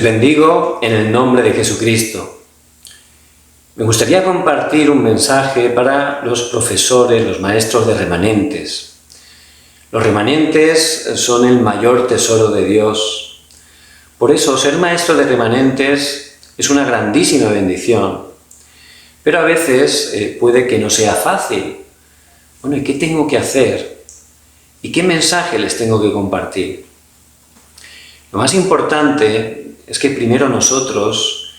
Les bendigo en el nombre de Jesucristo. Me gustaría compartir un mensaje para los profesores, los maestros de remanentes. Los remanentes son el mayor tesoro de Dios. Por eso, ser maestro de remanentes es una grandísima bendición. Pero a veces puede que no sea fácil. Bueno, ¿y qué tengo que hacer? ¿Y qué mensaje les tengo que compartir? Lo más importante es que primero nosotros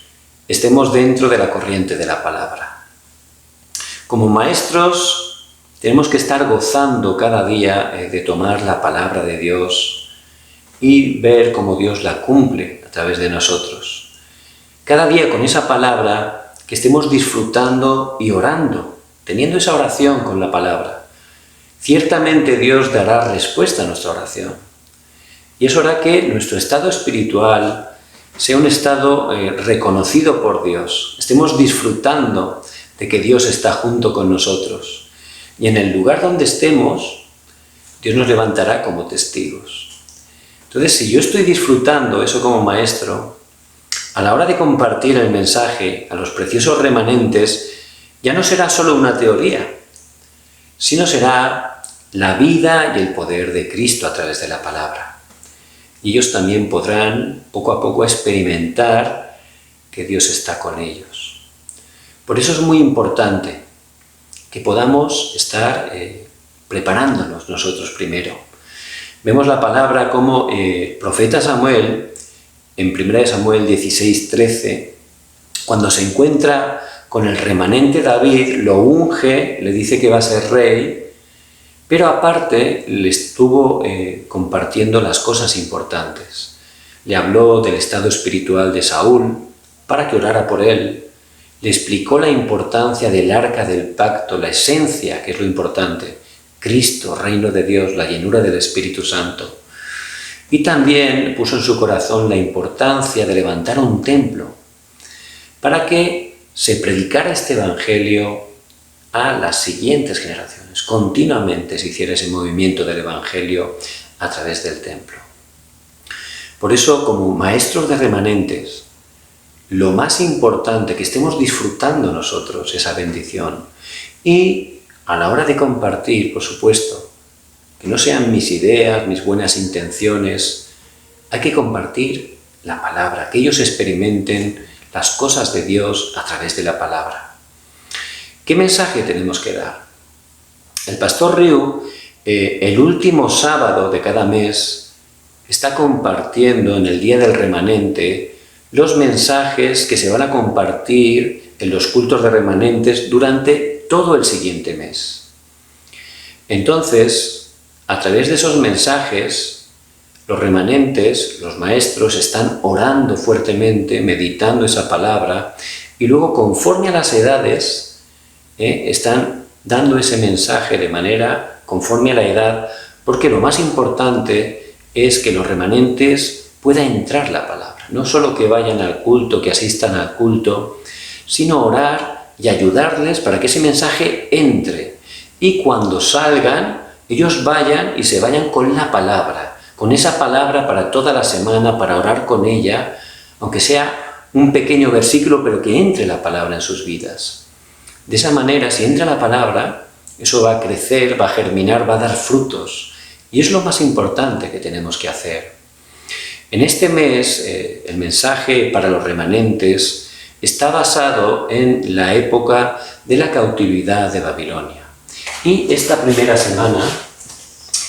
estemos dentro de la corriente de la palabra. Como maestros tenemos que estar gozando cada día de tomar la palabra de Dios y ver cómo Dios la cumple a través de nosotros. Cada día con esa palabra que estemos disfrutando y orando, teniendo esa oración con la palabra. Ciertamente Dios dará respuesta a nuestra oración. Y es hora que nuestro estado espiritual sea un estado reconocido por Dios. Estemos disfrutando de que Dios está junto con nosotros. Y en el lugar donde estemos, Dios nos levantará como testigos. Entonces, si yo estoy disfrutando eso como maestro, a la hora de compartir el mensaje a los preciosos remanentes, ya no será solo una teoría, sino será la vida y el poder de Cristo a través de la palabra. Y ellos también podrán poco a poco experimentar que Dios está con ellos. Por eso es muy importante que podamos estar preparándonos nosotros primero. Vemos la palabra como profeta Samuel, en 1 Samuel 16:13, cuando se encuentra con el remanente David, lo unge, le dice que va a ser rey, pero aparte le estuvo compartiendo las cosas importantes. Le habló del estado espiritual de Saúl para que orara por él. Le explicó la importancia del arca del pacto, la esencia, que es lo importante. Cristo, reino de Dios, la llenura del Espíritu Santo. Y también puso en su corazón la importancia de levantar un templo para que se predicara este evangelio a las siguientes generaciones. Continuamente se hiciera ese movimiento del evangelio a través del templo. Por eso, como maestros de remanentes, lo más importante que estemos disfrutando nosotros esa bendición. Y a la hora de compartir, por supuesto, que no sean mis ideas, mis buenas intenciones, hay que compartir la palabra, que ellos experimenten las cosas de Dios a través de la palabra. ¿Qué mensaje tenemos que dar? El pastor Riu, el último sábado de cada mes, está compartiendo en el Día del Remanente los mensajes que se van a compartir en los cultos de remanentes durante todo el siguiente mes. Entonces, a través de esos mensajes, los remanentes, los maestros, están orando fuertemente, meditando esa palabra, y luego, conforme a las edades, están dando ese mensaje de manera conforme a la edad, porque lo más importante es que los remanentes pueda entrar la palabra, no solo que vayan al culto, que asistan al culto, sino orar y ayudarles para que ese mensaje entre, y cuando salgan, ellos vayan y se vayan con la palabra, con esa palabra para toda la semana, para orar con ella, aunque sea un pequeño versículo, pero que entre la palabra en sus vidas. De esa manera, si entra la palabra, eso va a crecer, va a germinar, va a dar frutos. Y es lo más importante que tenemos que hacer. En este mes, el mensaje para los remanentes está basado en la época de la cautividad de Babilonia. Y esta primera semana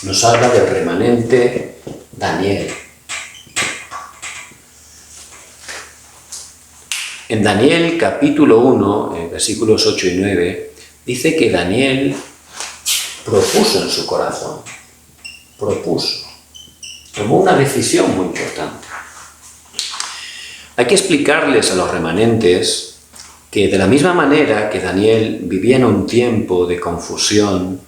nos habla del remanente Daniel. En Daniel capítulo 1, versículos 8 y 9, dice que Daniel propuso en su corazón, tomó una decisión muy importante. Hay que explicarles a los remanentes que de la misma manera que Daniel vivía en un tiempo de confusión,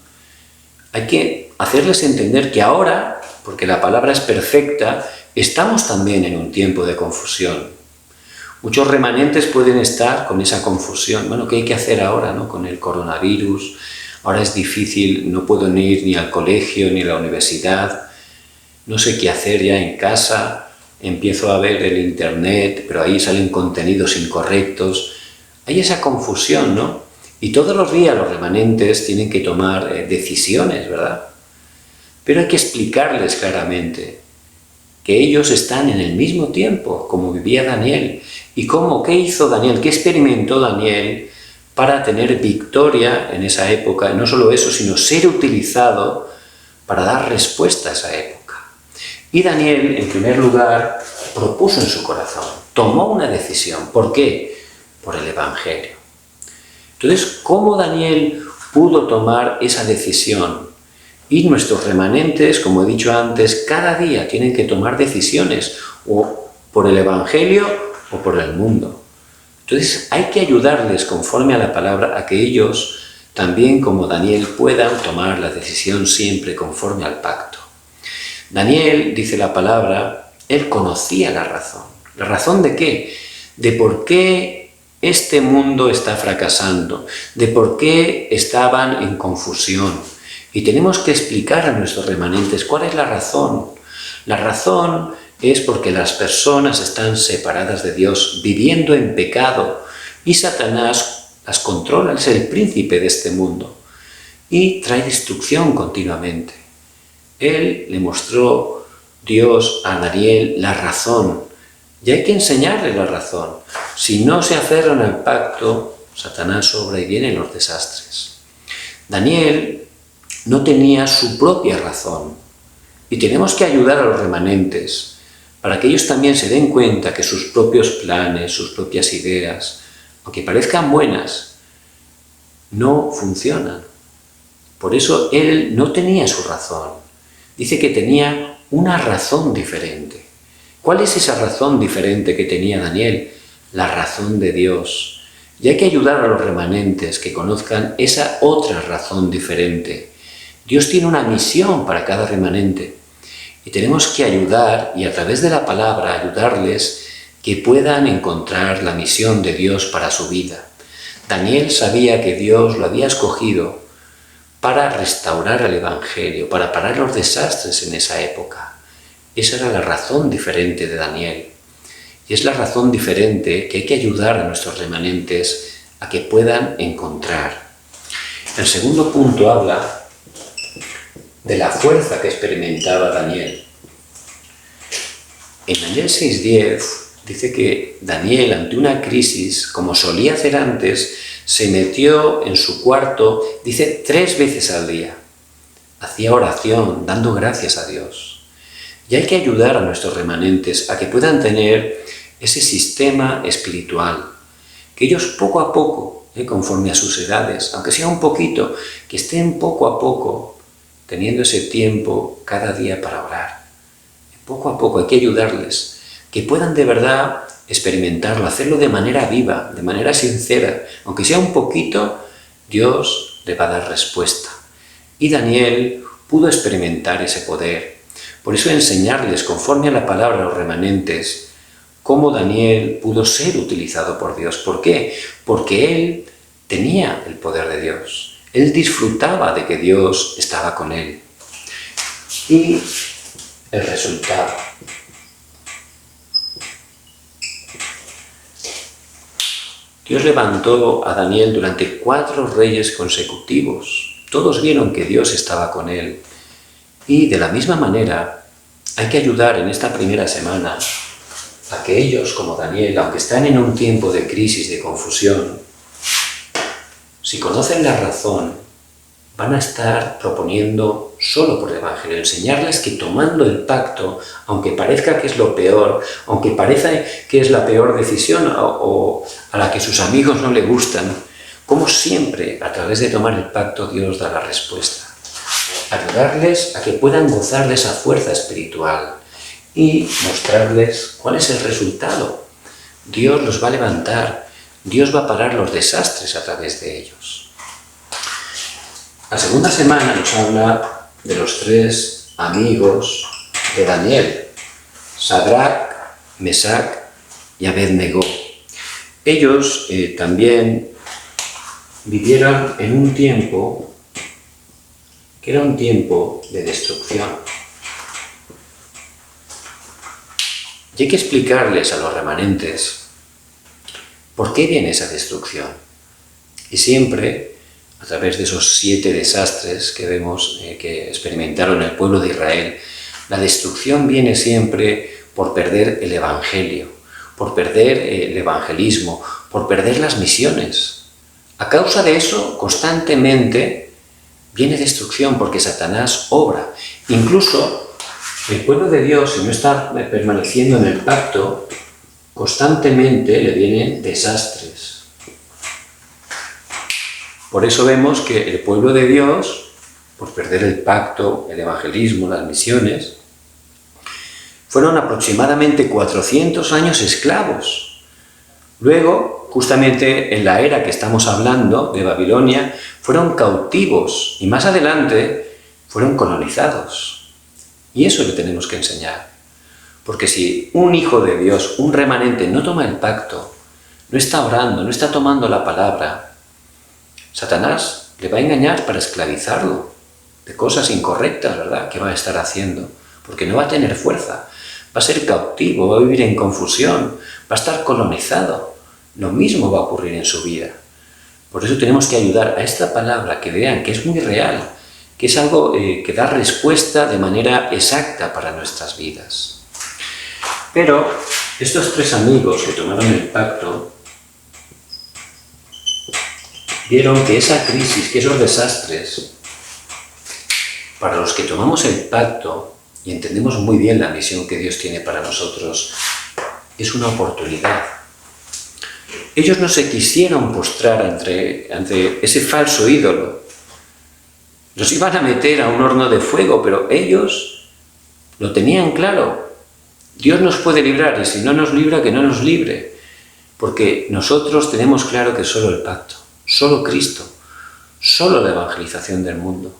hay que hacerles entender que ahora, porque la palabra es perfecta, estamos también en un tiempo de confusión. Muchos remanentes pueden estar con esa confusión. Bueno, ¿qué hay que hacer ahora, no? Con el coronavirus, ahora es difícil, no puedo ni ir ni al colegio ni a la universidad, no sé qué hacer ya en casa, empiezo a ver el internet, pero ahí salen contenidos incorrectos. Hay esa confusión, ¿no? Y todos los días los remanentes tienen que tomar decisiones, ¿verdad? Pero hay que explicarles claramente que ellos están en el mismo tiempo, como vivía Daniel. ¿Y qué hizo Daniel? ¿Qué experimentó Daniel para tener victoria en esa época? Y no solo eso, sino ser utilizado para dar respuesta a esa época. Y Daniel, en primer lugar, propuso en su corazón, tomó una decisión. ¿Por qué? Por el Evangelio. Entonces, ¿cómo Daniel pudo tomar esa decisión? Y nuestros remanentes, como he dicho antes, cada día tienen que tomar decisiones, o por el Evangelio o por el mundo. Entonces hay que ayudarles conforme a la palabra a que ellos también, como Daniel, puedan tomar la decisión siempre conforme al pacto. Daniel, dice la palabra, él conocía la razón. ¿La razón de qué? De por qué este mundo está fracasando, de por qué estaban en confusión. Y tenemos que explicar a nuestros remanentes cuál es la razón. La razón es porque las personas están separadas de Dios, viviendo en pecado, y Satanás las controla, es el príncipe de este mundo y trae destrucción continuamente. Él le mostró, Dios, a Daniel la razón, y hay que enseñarle la razón. Si no se aferran al pacto, Satanás obra y vienen los desastres. Daniel no tenía su propia razón, y tenemos que ayudar a los remanentes para que ellos también se den cuenta que sus propios planes, sus propias ideas, aunque parezcan buenas, no funcionan. Por eso él no tenía su razón. Dice que tenía una razón diferente. ¿Cuál es esa razón diferente que tenía Daniel? La razón de Dios. Y hay que ayudar a los remanentes que conozcan esa otra razón diferente. Dios tiene una misión para cada remanente y tenemos que ayudar, y a través de la palabra ayudarles que puedan encontrar la misión de Dios para su vida. Daniel sabía que Dios lo había escogido para restaurar el Evangelio, para parar los desastres en esa época. Esa era la razón diferente de Daniel. Y es la razón diferente que hay que ayudar a nuestros remanentes a que puedan encontrar. El segundo punto habla de la fuerza que experimentaba Daniel. En Daniel 6:10 dice que Daniel, ante una crisis, como solía hacer antes, se metió en su cuarto, dice, 3 veces al día. Hacía oración, dando gracias a Dios. Y hay que ayudar a nuestros remanentes a que puedan tener ese sistema espiritual, que ellos poco a poco, conforme a sus edades, aunque sea un poquito, que estén poco a poco teniendo ese tiempo cada día para orar. Poco a poco hay que ayudarles, que puedan de verdad experimentarlo, hacerlo de manera viva, de manera sincera. Aunque sea un poquito, Dios le va a dar respuesta. Y Daniel pudo experimentar ese poder. Por eso enseñarles, conforme a la palabra a los remanentes, cómo Daniel pudo ser utilizado por Dios. ¿Por qué? Porque él tenía el poder de Dios. Él disfrutaba de que Dios estaba con él. Y el resultado. Dios levantó a Daniel durante 4 reyes consecutivos. Todos vieron que Dios estaba con él. Y de la misma manera, hay que ayudar en esta primera semana a que ellos, como Daniel, aunque están en un tiempo de crisis, de confusión, si conocen la razón, van a estar proponiendo solo por el Evangelio, enseñarles que tomando el pacto, aunque parezca que es lo peor, aunque parezca que es la peor decisión o a la que sus amigos no le gustan, como siempre, a través de tomar el pacto, Dios da la respuesta. Ayudarles a que puedan gozar de esa fuerza espiritual y mostrarles cuál es el resultado. Dios los va a levantar, Dios va a parar los desastres a través de ellos. La segunda semana nos habla de los 3 amigos de Daniel, Sadrach, Mesac y Abed-Nego. Ellos también vivieron en un tiempo que era un tiempo de destrucción. Y hay que explicarles a los remanentes por qué viene esa destrucción. Y siempre, a través de esos 7 desastres que vemos que experimentaron el pueblo de Israel, la destrucción viene siempre por perder el Evangelio, por perder el evangelismo, por perder las misiones. A causa de eso, constantemente viene destrucción porque Satanás obra. Incluso el pueblo de Dios, si no está permaneciendo en el pacto, constantemente le vienen desastres. Por eso vemos que el pueblo de Dios, por perder el pacto, el evangelismo, las misiones, fueron aproximadamente 400 años esclavos. Luego, justamente en la era que estamos hablando, de Babilonia, fueron cautivos y más adelante fueron colonizados. Y eso le tenemos que enseñar. Porque si un hijo de Dios, un remanente, no toma el pacto, no está orando, no está tomando la palabra, Satanás le va a engañar para esclavizarlo de cosas incorrectas, ¿verdad?, que va a estar haciendo, porque no va a tener fuerza, va a ser cautivo, va a vivir en confusión, va a estar colonizado. Lo mismo va a ocurrir en su vida. Por eso tenemos que ayudar a esta palabra, que vean que es muy real, que es algo que da respuesta de manera exacta para nuestras vidas. Pero estos 3 amigos que tomaron el pacto vieron que esa crisis, que esos desastres, para los que tomamos el pacto y entendemos muy bien la misión que Dios tiene para nosotros, es una oportunidad. Ellos no se quisieron postrar ante ese falso ídolo. Los iban a meter a un horno de fuego, pero ellos lo tenían claro. Dios nos puede librar, y si no nos libra, que no nos libre. Porque nosotros tenemos claro que solo el pacto, solo Cristo, solo la evangelización del mundo.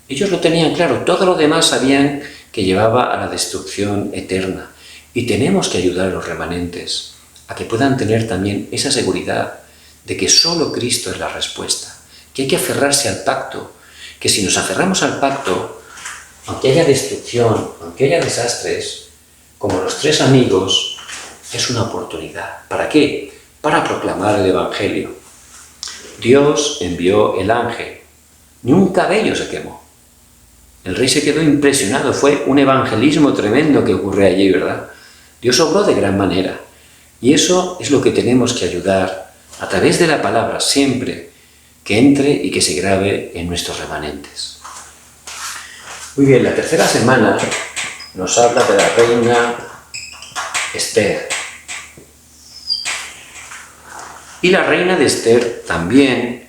Ellos lo tenían claro, todo lo demás sabían que llevaba a la destrucción eterna. Y tenemos que ayudar a los remanentes a que puedan tener también esa seguridad de que solo Cristo es la respuesta, que hay que aferrarse al pacto, que si nos aferramos al pacto, aunque haya destrucción, aunque haya desastres, como los 3 amigos, es una oportunidad. ¿Para qué? Para proclamar el Evangelio. Dios envió el ángel, ni un cabello se quemó. El rey se quedó impresionado, fue un evangelismo tremendo que ocurrió allí, ¿verdad? Dios obró de gran manera. Y eso es lo que tenemos que ayudar a través de la palabra siempre que entre y que se grabe en nuestros remanentes. Muy bien, la tercera semana nos habla de la reina Esther. Y la reina de Esther también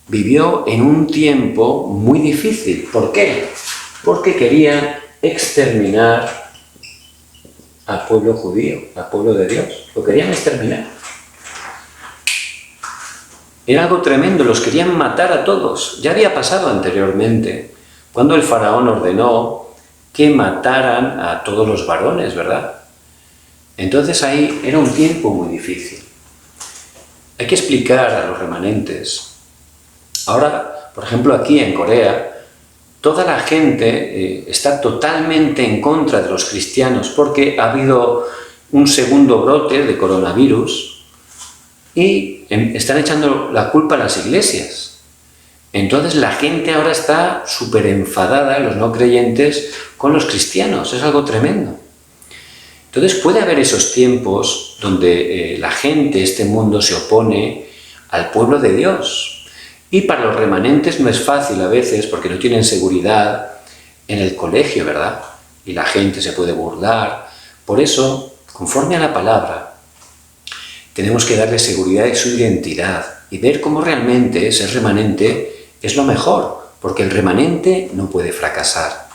vivió en un tiempo muy difícil. ¿Por qué? Porque querían exterminar al pueblo judío, al pueblo de Dios. Lo querían exterminar. Era algo tremendo, los querían matar a todos. Ya había pasado anteriormente, cuando el faraón ordenó que mataran a todos los varones, ¿verdad? Entonces ahí era un tiempo muy difícil. Hay que explicar a los remanentes. Ahora, por ejemplo, aquí en Corea, toda la gente está totalmente en contra de los cristianos porque ha habido un segundo brote de coronavirus y están echando la culpa a las iglesias. Entonces la gente ahora está súper enfadada, los no creyentes, con los cristianos. Es algo tremendo. Entonces puede haber esos tiempos donde la gente, este mundo, se opone al pueblo de Dios. Y para los remanentes no es fácil a veces porque no tienen seguridad en el colegio, ¿verdad? Y la gente se puede burlar. Por eso, conforme a la palabra, tenemos que darle seguridad de su identidad y ver cómo realmente ser remanente es lo mejor, porque el remanente no puede fracasar.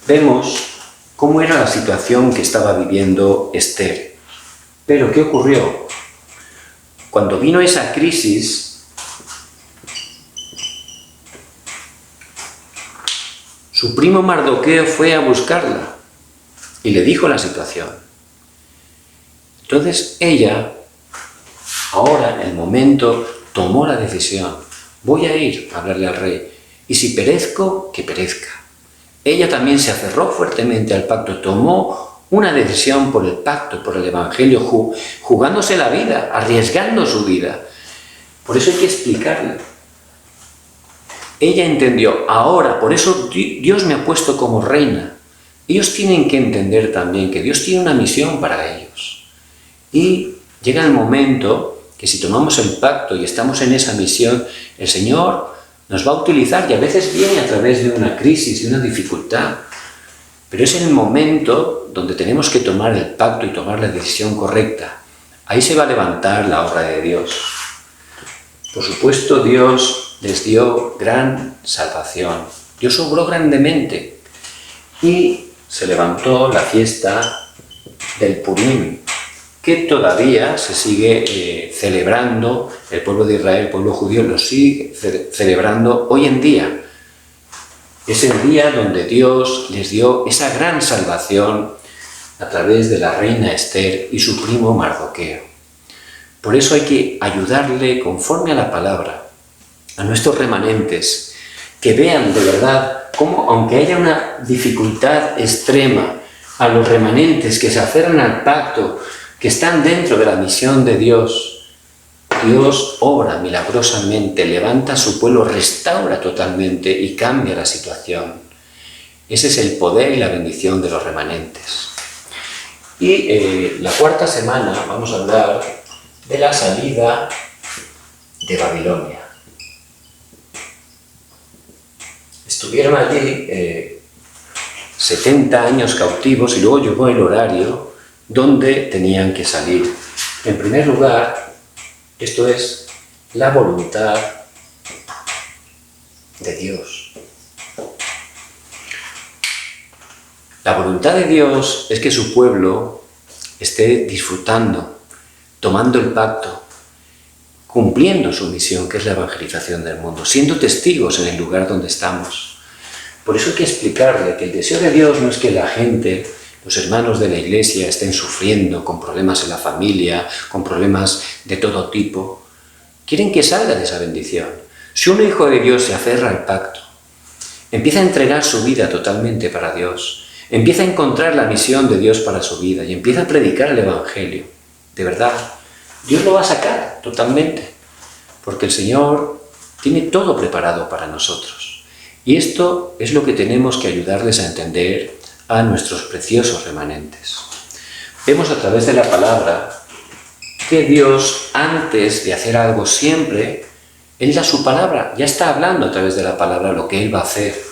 Vemos cómo era la situación que estaba viviendo Esther. Pero, ¿qué ocurrió? Cuando vino esa crisis, su primo Mardoqueo fue a buscarla y le dijo la situación. Entonces ella, ahora, en el momento, tomó la decisión. Voy a ir a hablarle al rey. Y si perezco, que perezca. Ella también se aferró fuertemente al pacto, tomó una decisión por el pacto, por el Evangelio, jugándose la vida, arriesgando su vida. Por eso hay que explicarle. Ella entendió, ahora, por eso Dios me ha puesto como reina. Ellos tienen que entender también que Dios tiene una misión para ellos. Y llega el momento que si tomamos el pacto y estamos en esa misión, el Señor nos va a utilizar, y a veces viene a través de una crisis, de una dificultad. Pero es el momento donde tenemos que tomar el pacto y tomar la decisión correcta. Ahí se va a levantar la obra de Dios. Por supuesto, Dios les dio gran salvación. Dios obró grandemente. Y se levantó la fiesta del Purim, que todavía se sigue celebrando. El pueblo de Israel, el pueblo judío, lo sigue celebrando hoy en día. Es el día donde Dios les dio esa gran salvación a través de la reina Esther y su primo Mardoqueo. Por eso hay que ayudarle conforme a la palabra, a nuestros remanentes, que vean de verdad cómo, aunque haya una dificultad extrema, a los remanentes que se aferran al pacto, que están dentro de la misión de Dios, Dios obra milagrosamente, levanta a su pueblo, restaura totalmente y cambia la situación. Ese es el poder y la bendición de los remanentes. Y la cuarta semana vamos a hablar de la salida de Babilonia. Estuvieron allí 70 años cautivos y luego llegó el horario donde tenían que salir. En primer lugar, esto es la voluntad de Dios. La voluntad de Dios es que su pueblo esté disfrutando, tomando el pacto, cumpliendo su misión, que es la evangelización del mundo, siendo testigos en el lugar donde estamos. Por eso hay que explicarle que el deseo de Dios no es que la gente, los hermanos de la Iglesia, estén sufriendo con problemas en la familia, con problemas de todo tipo. Quieren que salga de esa bendición. Si un hijo de Dios se aferra al pacto, empieza a entregar su vida totalmente para Dios, empieza a encontrar la misión de Dios para su vida y empieza a predicar el Evangelio, de verdad, Dios lo va a sacar totalmente, porque el Señor tiene todo preparado para nosotros. Y esto es lo que tenemos que ayudarles a entender a nuestros preciosos remanentes. Vemos a través de la palabra que Dios, antes de hacer algo siempre, Él da su palabra, ya está hablando a través de la palabra lo que Él va a hacer.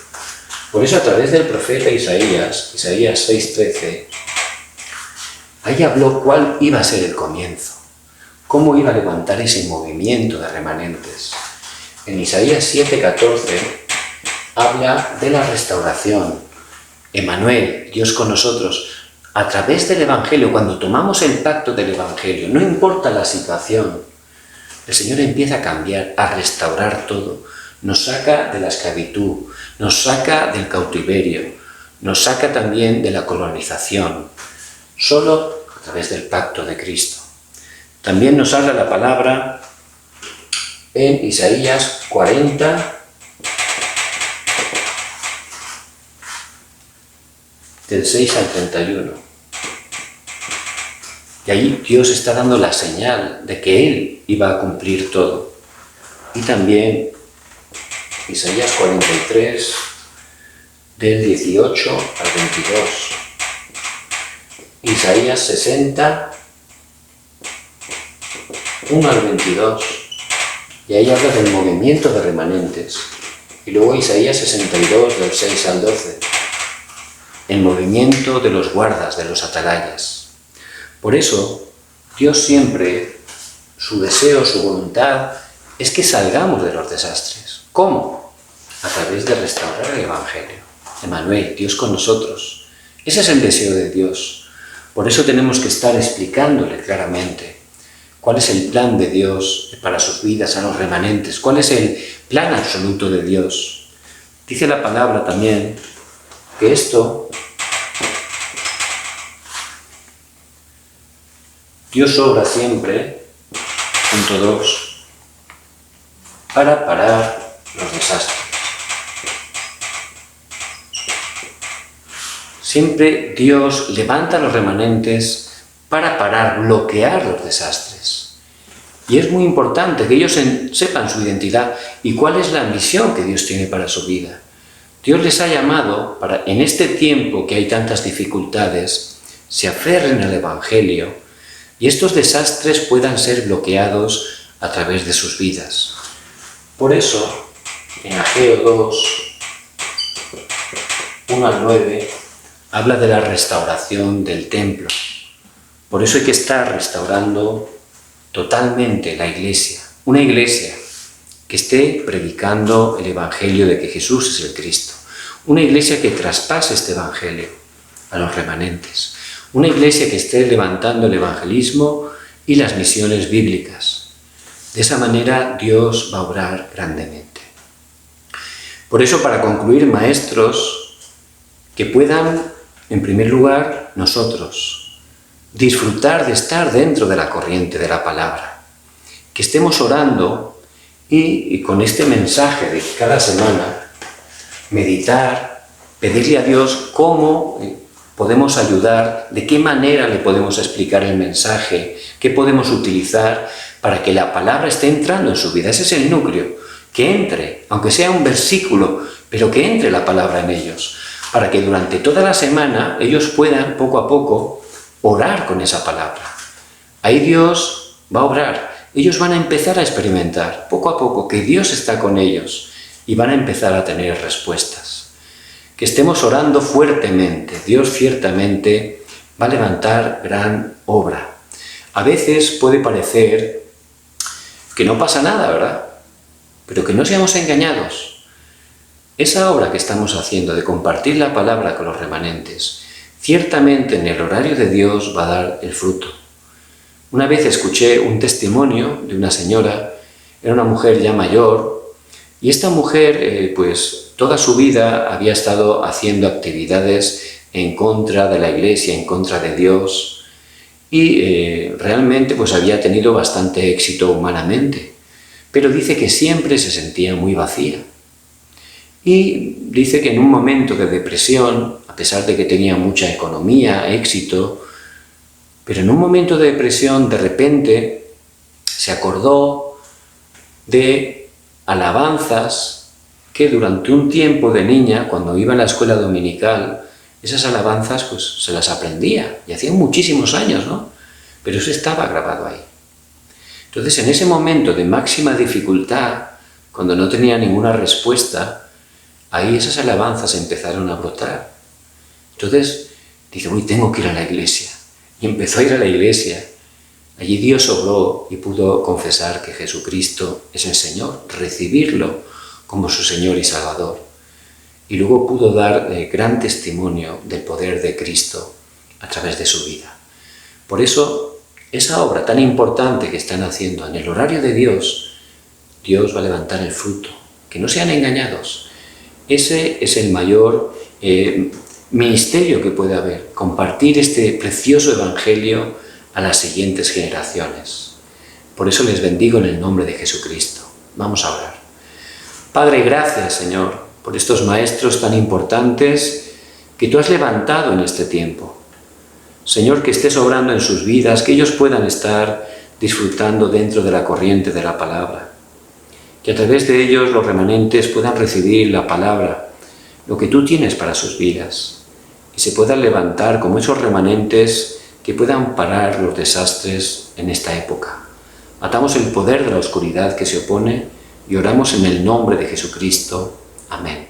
Por eso a través del profeta Isaías 6:13, ahí habló cuál iba a ser el comienzo, cómo iba a levantar ese movimiento de remanentes. En Isaías 7:14 habla de la restauración. Emmanuel, Dios con nosotros, a través del Evangelio, cuando tomamos el pacto del Evangelio, no importa la situación, el Señor empieza a cambiar, a restaurar todo. Nos saca de la esclavitud, nos saca del cautiverio, nos saca también de la colonización, solo a través del pacto de Cristo. También nos habla la palabra en Isaías 40, del 6 al 31. Y ahí Dios está dando la señal de que Él iba a cumplir todo. Y también Isaías 43, del 18 al 22. Isaías 60, 1 al 22. Y ahí habla del movimiento de remanentes. Y luego Isaías 62, del 6 al 12. El movimiento de los guardas, de los atalayas. Por eso, Dios siempre, su deseo, su voluntad, es que salgamos de los desastres. ¿Cómo? A través de restaurar el Evangelio. Emmanuel, Dios con nosotros. Ese es el deseo de Dios. Por eso tenemos que estar explicándole claramente cuál es el plan de Dios para sus vidas, a los remanentes, cuál es el plan absoluto de Dios. Dice la palabra también que esto, Dios obra siempre, punto 2, para parar los desastres. Siempre Dios levanta a los remanentes para parar, bloquear los desastres. Y es muy importante que ellos sepan su identidad y cuál es la misión que Dios tiene para su vida. Dios les ha llamado para, en este tiempo que hay tantas dificultades, se aferren al Evangelio y estos desastres puedan ser bloqueados a través de sus vidas. Por eso, en Ageo 2, 1 al 9, habla de la restauración del templo. Por eso hay que estar restaurando totalmente la iglesia. Una iglesia que esté predicando el Evangelio de que Jesús es el Cristo. Una iglesia que traspase este Evangelio a los remanentes. Una iglesia que esté levantando el evangelismo y las misiones bíblicas. De esa manera Dios va a obrar grandemente. Por eso, para concluir, maestros, que puedan, en primer lugar, nosotros, disfrutar de estar dentro de la corriente de la palabra. Que estemos orando y con este mensaje de cada semana, meditar, pedirle a Dios cómo podemos ayudar, de qué manera le podemos explicar el mensaje, qué podemos utilizar para que la palabra esté entrando en su vida. Ese es el núcleo, que entre, aunque sea un versículo, pero que entre la palabra en ellos, para que durante toda la semana ellos puedan poco a poco orar con esa palabra. Ahí Dios va a obrar, ellos van a empezar a experimentar poco a poco que Dios está con ellos y van a empezar a tener respuestas. Que estemos orando fuertemente. Dios ciertamente va a levantar gran obra. A veces puede parecer que no pasa nada, ¿verdad? Pero que no seamos engañados. Esa obra que estamos haciendo de compartir la palabra con los remanentes, ciertamente en el horario de Dios va a dar el fruto. Una vez escuché un testimonio de una señora, era una mujer ya mayor, y esta mujer, pues toda su vida había estado haciendo actividades en contra de la Iglesia, en contra de Dios, y realmente pues había tenido bastante éxito humanamente, pero dice que siempre se sentía muy vacía. Y dice que en un momento de depresión, a pesar de que tenía mucha economía, éxito, pero en un momento de depresión de repente se acordó de alabanzas que durante un tiempo de niña, cuando iba a la escuela dominical, esas alabanzas pues se las aprendía, y hacían muchísimos años, ¿no? Pero eso estaba grabado ahí. Entonces, en ese momento de máxima dificultad, cuando no tenía ninguna respuesta, ahí esas alabanzas empezaron a brotar. Entonces, dice, uy, tengo que ir a la iglesia. Y empezó a ir a la iglesia. Allí Dios obró y pudo confesar que Jesucristo es el Señor, recibirlo como su Señor y Salvador. Y luego pudo dar gran testimonio del poder de Cristo a través de su vida. Por eso, esa obra tan importante que están haciendo en el horario de Dios, Dios va a levantar el fruto. Que no sean engañados. Ese es el mayor ministerio que puede haber, compartir este precioso evangelio a las siguientes generaciones. Por eso les bendigo en el nombre de Jesucristo. Vamos a orar. Padre, gracias, Señor, por estos maestros tan importantes que tú has levantado en este tiempo. Señor, que estés obrando en sus vidas, que ellos puedan estar disfrutando dentro de la corriente de la palabra. Que a través de ellos los remanentes puedan recibir la palabra, lo que tú tienes para sus vidas, y se puedan levantar como esos remanentes que puedan parar los desastres en esta época. Atamos el poder de la oscuridad que se opone y oramos en el nombre de Jesucristo. Amén.